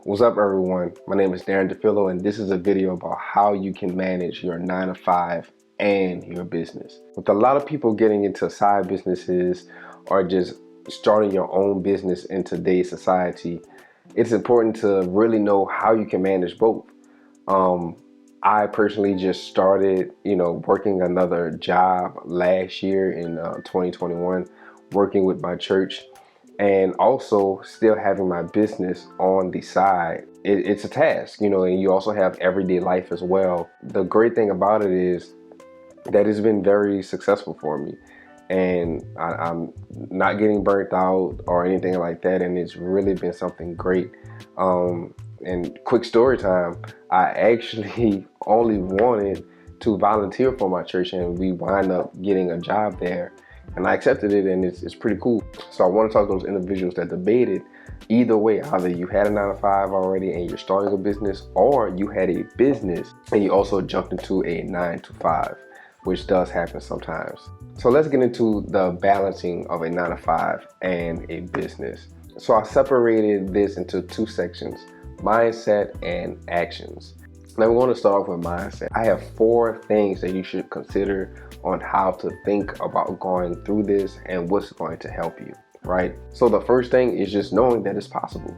What's up, everyone? My name is Darren DeFillo, and this is a video about how you can manage your 9 to 5 and your business. With a lot of people getting into side businesses or just starting your own business in today's society, it's important to really know how you can manage both. I personally just started, working another job last year in 2021, working with my church, and also still having my business on the side. It's a task, and you also have everyday life as well. The great thing about it is that it's been very successful for me, and I'm not getting burnt out or anything like that, and it's really been something great. And quick story time, I actually only wanted to volunteer for my church, and we wind up getting a job there, and I accepted it, and it's pretty cool. So I want to talk to those individuals that debated either way. Either you had a 9 to 5 already and you're starting a business, or you had a business and you also jumped into a 9 to 5, which does happen sometimes. So let's get into the balancing of a 9 to 5 and a business. So I separated this into two sections: mindset and actions. Now we're going to start off with mindset. I have 4 things that you should consider on how to think about going through this and what's going to help you, right? So the first thing is just knowing that it's possible.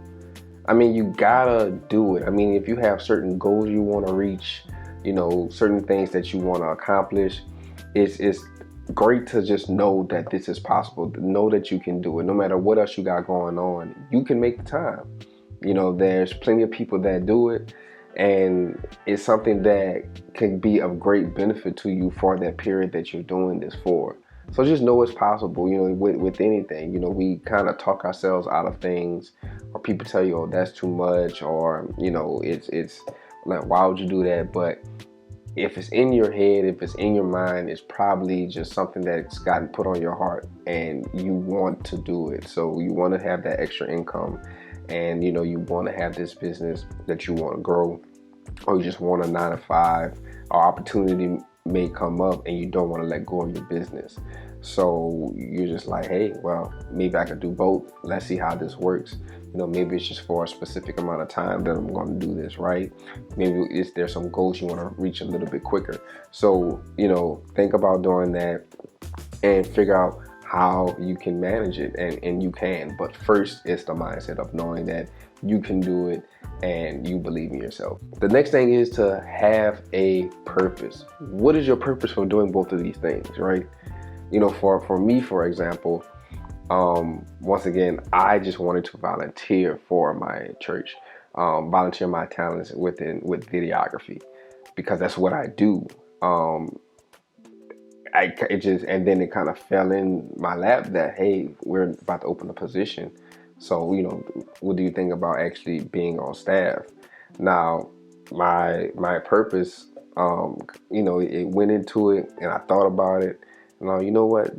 I mean, you gotta do it. I mean, if you have certain goals you want to reach, certain things that you want to accomplish, it's great to just know that this is possible. Know that you can do it. No matter what else you got going on, you can make the time. There's plenty of people that do it, and it's something that can be of great benefit to you for that period that you're doing this for. So just know it's possible, with anything. We kind of talk ourselves out of things, or people tell you, oh, that's too much, or, it's like, why would you do that? But if it's in your head, if it's in your mind, it's probably just something that's gotten put on your heart and you want to do it. So you want to have that extra income, and you want to have this business that you want to grow, or you just want a 9 to 5, or opportunity may come up and you don't want to let go of your business. So you're just like, hey, well, maybe I could do both. Let's see how this works. Maybe it's just for a specific amount of time that I'm going to do this, right? Maybe there's some goals you want to reach a little bit quicker. So, think about doing that and figure out how you can manage it, and you can. But first, it's the mindset of knowing that you can do it and you believe in yourself. The next thing is to have a purpose. What is your purpose for doing both of these things, right? For me, for example, once again, I just wanted to volunteer for my church, volunteer my talents with videography, because that's what I do. And then it kind of fell in my lap that, hey, we're about to open a position. So, what do you think about actually being on staff? Now, my purpose, it went into it, and I thought about it. Now, you know what?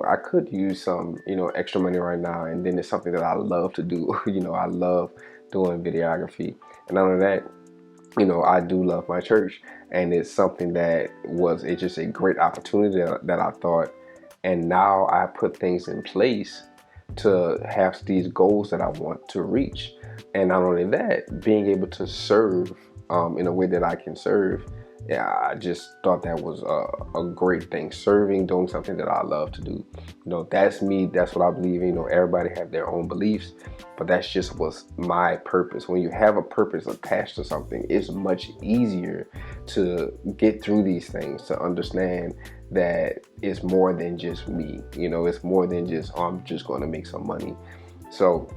I could use some, extra money right now, and then it's something that I love to do. I love doing videography, and none of that. I do love my church, and it's something that it's just a great opportunity that I thought, and now I put things in place to have these goals that I want to reach. And not only that, being able to serve in a way that I can serve. Yeah, I just thought that was a great thing. Serving, doing something that I love to do. That's me. That's what I believe in. Everybody have their own beliefs, but that's just what's my purpose. When you have a purpose attached to something, it's much easier to get through these things, to understand that it's more than just me. It's more than just, oh, I'm just going to make some money. So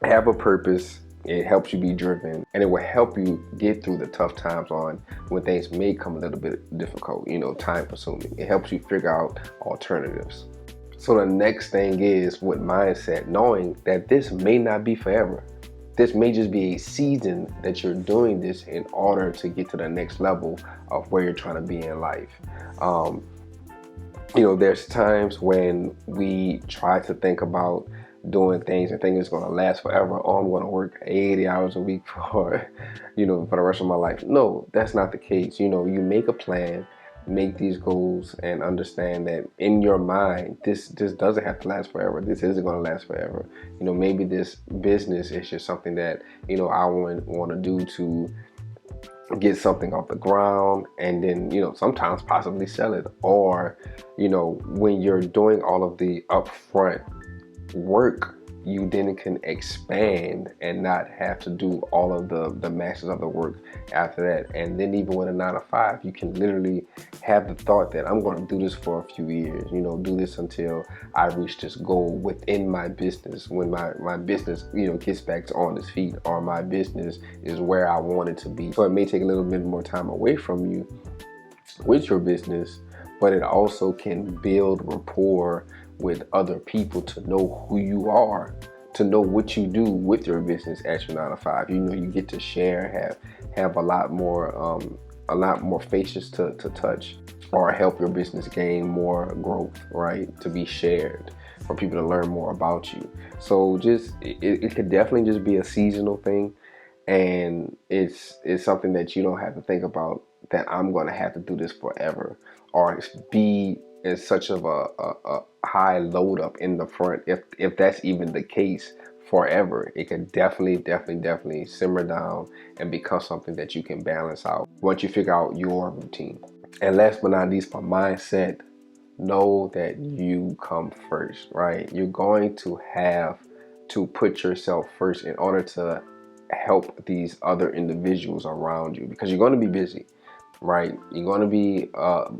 have a purpose. It helps you be driven, and it will help you get through the tough times on when things may come a little bit difficult, time consuming. It helps you figure out alternatives. So the next thing is with mindset, knowing that this may not be forever. This may just be a season that you're doing this in order to get to the next level of where you're trying to be in life. There's times when we try to think about doing things and thinking it's going to last forever. Oh, I'm going to work 80 hours a week for the rest of my life. No, that's not the case. You make a plan, make these goals and understand that in your mind, this doesn't have to last forever. This isn't going to last forever. Maybe this business is just something that, I want to do to get something off the ground, and then, sometimes possibly sell it. Or, when you're doing all of the upfront work, you then can expand and not have to do all of the masses of the work after that. And then even with a 9 to 5, you can literally have the thought that I'm going to do this for a few years, do this until I reach this goal within my business, when my business, gets back to on its feet, or my business is where I want it to be. So it may take a little bit more time away from you with your business, but it also can build rapport with other people to know who you are, to know what you do with your business at your 9 to 5. You get to share, have a lot more faces to touch, or help your business gain more growth, right? To be shared, for people to learn more about you. So it could definitely just be a seasonal thing, and it's something that you don't have to think about that I'm going to have to do this forever, or be in such of a high load up in the front. If that's even the case forever, it can definitely simmer down and become something that you can balance out once you figure out your routine. And last but not least, for mindset, know that you come first, right? You're going to have to put yourself first in order to help these other individuals around you, because you're going to be busy, right? You're going to be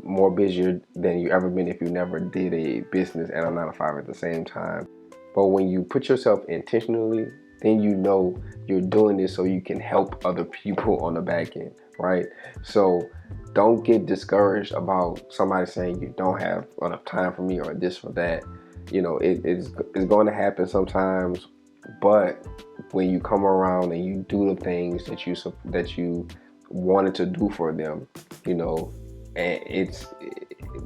more busier than you ever been if you never did a business and a 9 to 5 at the same time. But when you put yourself intentionally, then you're doing this so you can help other people on the back end, right? So don't get discouraged about somebody saying you don't have enough time for me, or this or that. It's going to happen sometimes, but when you come around and you do the things that you wanted to do for them, and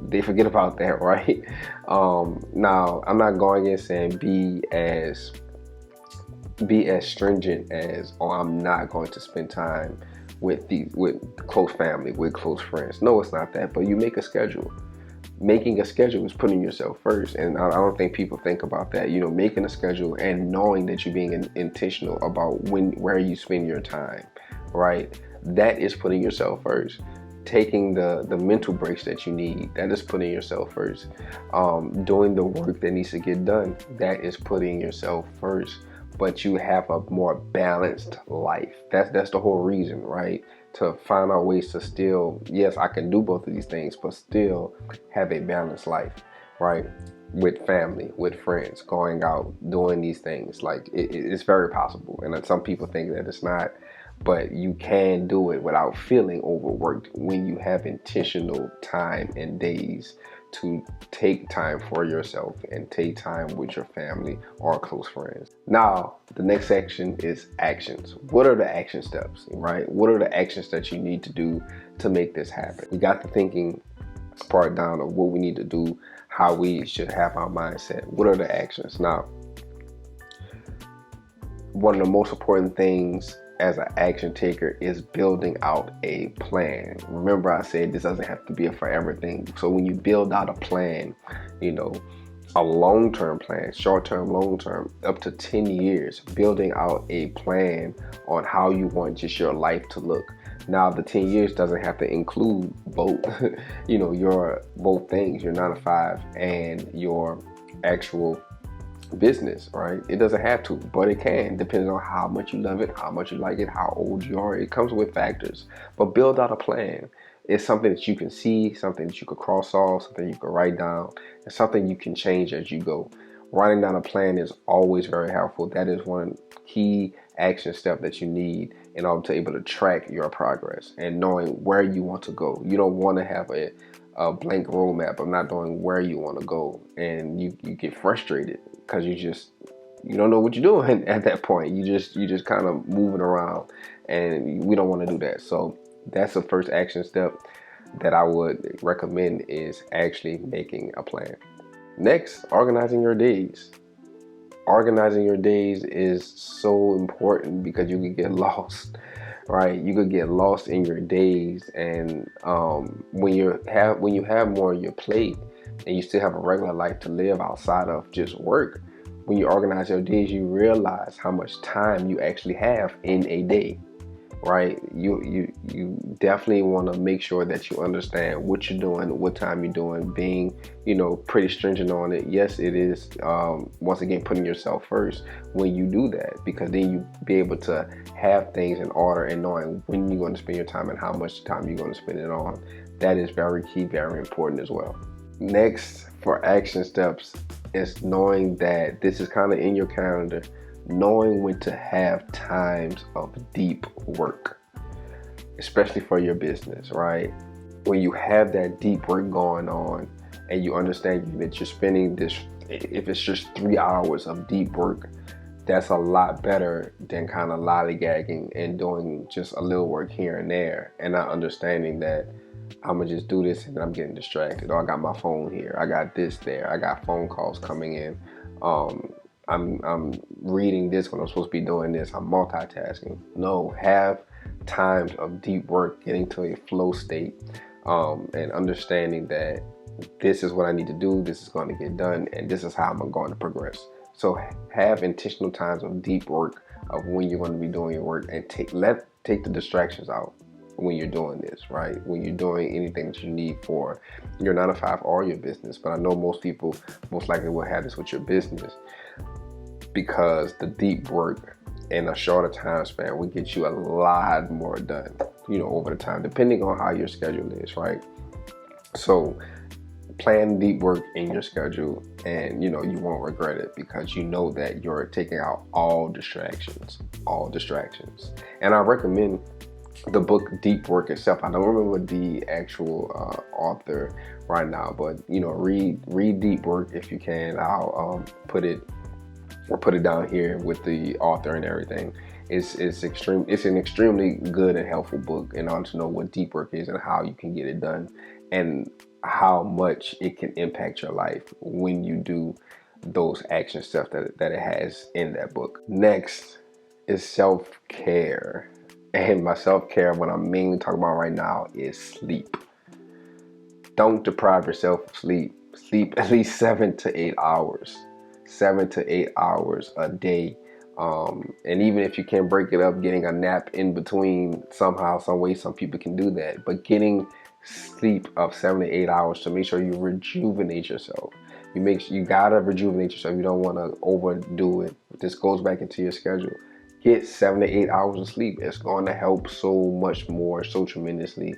they forget about that, right? Now, I'm not going in saying be as stringent as, oh, I'm not going to spend time with close family, with close friends. No, it's not that. But you make a schedule. Making a schedule is putting yourself first, and I don't think people think about that. Making a schedule and knowing that you're being intentional about where you spend your time, right? That is putting yourself first. Taking the mental breaks that you need, that is putting yourself first. Doing the work that needs to get done, that is putting yourself first. But you have a more balanced life. That's the whole reason, right? To find out ways to still, yes, I can do both of these things, but still have a balanced life, right? With family, with friends, going out, doing these things. Like it's very possible. And some people think that it's not, but you can do it without feeling overworked when you have intentional time and days to take time for yourself and take time with your family or close friends. Now, the next section is actions. What are the action steps, right? What are the actions that you need to do to make this happen? We got the thinking part down of what we need to do, how we should have our mindset. What are the actions? Now, one of the most important things as an action taker is building out a plan. Remember, I said this doesn't have to be a forever thing. So when you build out a plan, a long-term plan, short-term, long-term, up to 10 years, building out a plan on how you want just your life to look. Now, the 10 years doesn't have to include both, your both things, your 9 to 5 and your actual business, right? It doesn't have to, but it can, depending on how much you love it, how much you like it, how old you are. It comes with factors, but build out a plan. It's something that you can see, something that you could cross off, something you can write down, and something you can change as you go. Writing down a plan is always very helpful. That is one key action step that you need in order to be able to track your progress and knowing where you want to go. You don't want to have a blank roadmap of not knowing where you want to go, and you get frustrated because you don't know what you're doing at that point. You just kind of moving around, and we don't want to do that. So that's the first action step that I would recommend, is actually making a plan. Next, organizing your days. Organizing your days is so important because you can get lost, right? You could get lost in your days, and when you have more on your plate, and you still have a regular life to live outside of just work. When you organize your days, you realize how much time you actually have in a day, right? You definitely want to make sure that you understand what you're doing, what time you're doing, being, pretty stringent on it. Yes, it is, once again, putting yourself first when you do that, because then you be able to have things in order and knowing when you're going to spend your time and how much time you're going to spend it on. That is very key, very important as well. Next, for action steps, is knowing that this is kind of in your calendar, knowing when to have times of deep work, especially for your business, right? When you have that deep work going on and you understand that you're spending this, if it's just 3 hours of deep work, that's a lot better than kind of lollygagging and doing just a little work here and there and not understanding that I'm gonna just do this and then I'm getting distracted. Or I got my phone here, I got this there, I got phone calls coming in. I'm reading this when I'm supposed to be doing this. I'm multitasking. No, have times of deep work, getting to a flow state, and understanding that this is what I need to do, this is going to get done, and this is how I'm going to progress. So have intentional times of deep work of when you're going to be doing your work, and take the distractions out when you're doing this, right? When you're doing anything that you need for your 9 to 5 or your business. But I know most people most likely will have this with your business, because the deep work in a shorter time span will get you a lot more done, over the time, depending on how your schedule is, right? So plan deep work in your schedule, and you won't regret it, because you know that you're taking out all distractions. And I recommend the book Deep Work itself. I don't remember the actual author right now, but read Deep Work if you can. I'll put it down here with the author and everything. It's an extremely good and helpful book in order to know what deep work is and how you can get it done, and how much it can impact your life when you do those action steps that it has in that book. Next is self-care. And my self-care, what I'm mainly talking about right now, is sleep. Don't deprive yourself of sleep. Sleep at least 7 to 8 hours. 7 to 8 hours a day. And even if you can break it up, getting a nap in between somehow, some way, some people can do that. But getting sleep of 7 to 8 hours to make sure you rejuvenate yourself. You gotta rejuvenate yourself. You don't want to overdo it. This goes back into your schedule. Get 7 to 8 hours of sleep. It's going to help so much more, so tremendously.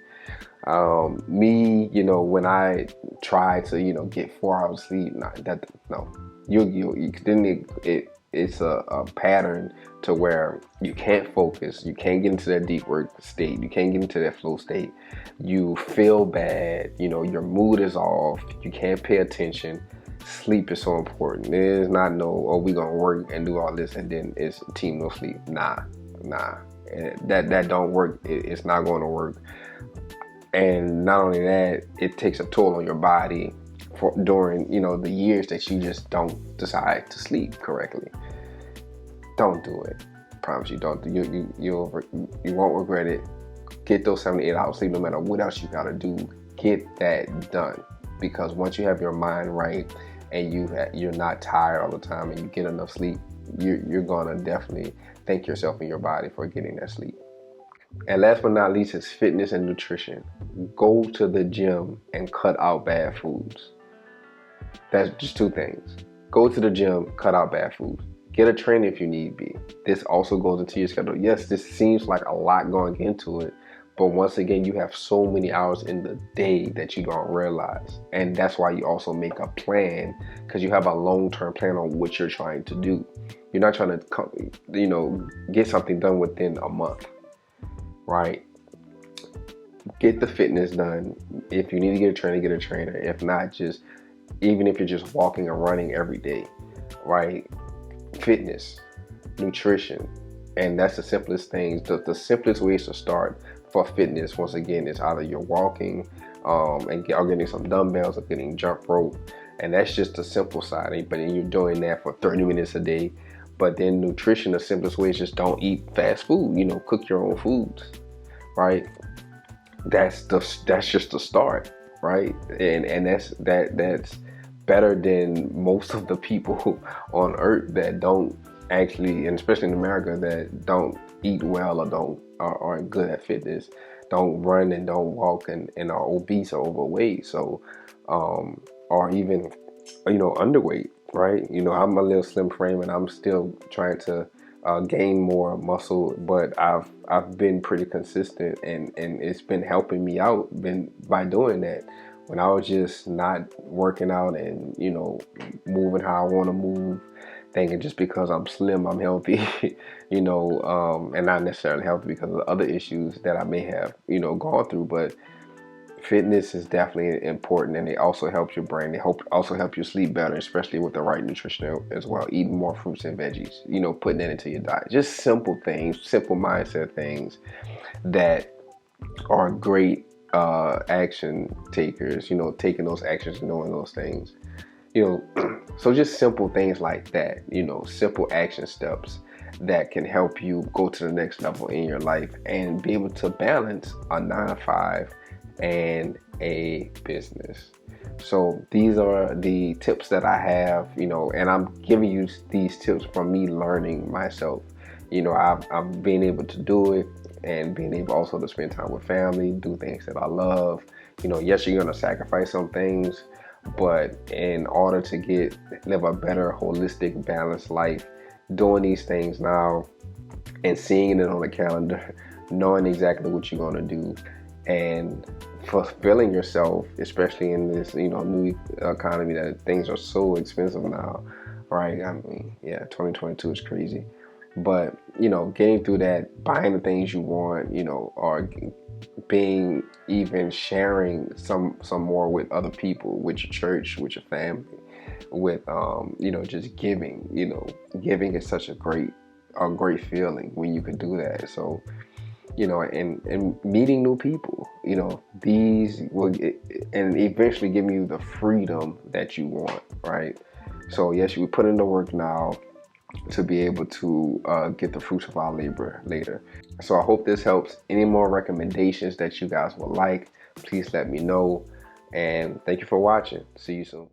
When I try to, get 4 hours of sleep, it's a pattern to where you can't focus, you can't get into that deep work state, you can't get into that flow state. You feel bad, your mood is off, you can't pay attention. Sleep is so important. It is not we gonna work and do all this and then it's team no sleep. Nah. That don't work. It's not going to work. And not only that, it takes a toll on your body during the years that you just don't decide to sleep correctly. Don't do it. I promise you, don't. You won't regret it. Get those 7 to 8 hours sleep, no matter what else you gotta do. Get that done, because once you have your mind right and you're not tired all the time and you get enough sleep, you're gonna definitely thank yourself and your body for getting that sleep. And last but not least is fitness and nutrition. Go to the gym and cut out bad foods. That's just 2 things. Go to the gym, cut out bad foods. Get a trainer if you need be. This also goes into your schedule. Yes, this seems like a lot going into it, but once again, you have so many hours in the day that you don't realize. And that's why you also make a plan, because you have a long-term plan on what you're trying to do. You're not trying to, get something done within a month, right? Get the fitness done. If you need to get a trainer, get a trainer. If not, even if you're just walking or running every day, right? Fitness, nutrition, and that's the simplest things. The simplest ways to start for fitness, once again, is either you're walking or getting some dumbbells or getting jump rope, and that's just the simple side. But then you're doing that for 30 minutes a day. But then nutrition, the simplest way is just don't eat fast food. You know, cook your own foods, right? That's just the start, right? And that's better than most of the people on earth that don't actually, and especially in America, that don't eat well or don't aren't good at fitness, don't run and don't walk, and are obese or overweight. So or even, you know, underweight, right? You know, I'm a little slim frame and I'm still trying to gain more muscle, but I've been pretty consistent, and it's been helping me out been by doing that. When I was just not working out and, you know, moving how I want to move, thinking just because I'm slim I'm healthy, you know, and not necessarily healthy because of other issues that I may have, you know, gone through. But fitness is definitely important, and it also helps your brain. It also help you sleep better, especially with the right nutrition as well. Eating more fruits and veggies, you know, putting that into your diet. Just simple things, simple mindset things that are great action takers. You know, taking those actions, knowing those things. You know, so just simple things like that. You know, simple action steps that can help you go to the next level in your life and be able to balance a 9 to 5 and a business. So these are the tips that I have, you know, and I'm giving you these tips from me learning myself. You know, I've been able to do it, and being able also to spend time with family, do things that I love. You know, yes, you're gonna sacrifice some things, but in order to live a better, holistic, balanced life, doing these things now and seeing it on the calendar, knowing exactly what you're gonna do, and fulfilling yourself, especially in this, you know, new economy that things are so expensive now, right? I mean, yeah, 2022 is crazy. But, you know, getting through that, buying the things you want, you know, or being even sharing some more with other people, with your church, with your family, with you know, just giving. You know, giving is such a great feeling when you can do that. So, you know, and meeting new people, you know, these will and eventually give you the freedom that you want, right? So yes, you put in the work now to be able to get the fruits of our labor later. So I hope this helps. Any more recommendations that you guys would like, please let me know. And thank you for watching. See you soon.